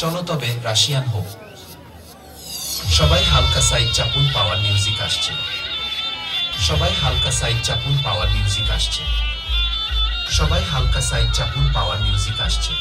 চলো তবে রাশিয়ান হোক। সবাই হালকা সাইড চাপুন, পাওয়ার মিউজিক আসছে। সবাই হালকা সাইড চাপুন, পাওয়ার মিউজিক আসছে। সবাই হালকা সাইড চাপুন, পাওয়ার মিউজিক আসছে।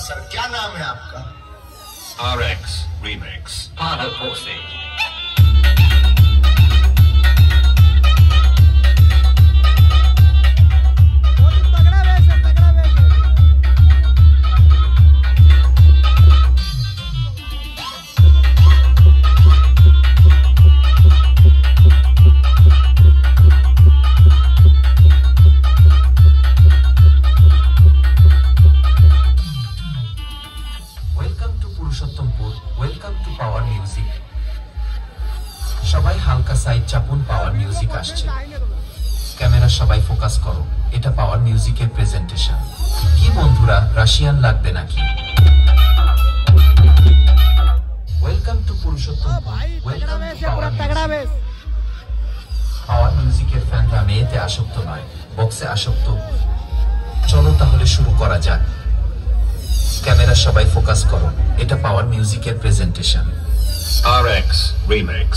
सर क्या नाम है आपका? RX Remix Pano Corsi। Welcome to power music. সবাই হালকা সাইড চাপুন, পাওয়ার মিউজিক আসছে। ক্যামেরা সবাই ফোকাস করো, এটা পাওয়ার মিউজিকের প্রেজেন্টেশন। কি বন্ধুরা, রাশিয়ান লাগবে নাকি? Welcome to Purushottampur. Welcome to power মিউজিকের ফ্যানরা মেয়েতে আসক্ত নয়, বক্সে আসক্ত। চলো তাহলে শুরু করা যাক। ক্যামেরা সবাই ফোকাস করো, এটা পাওয়ার মিউজিকের প্রেজেন্টেশন। RX Remix।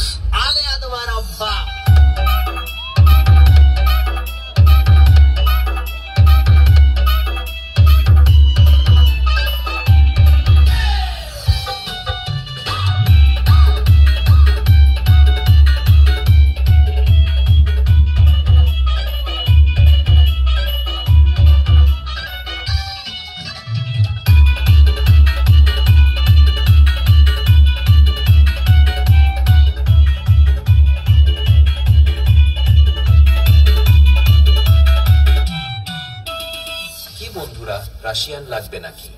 বন্ধুরা, রাশিয়ান লাগবে নাকি?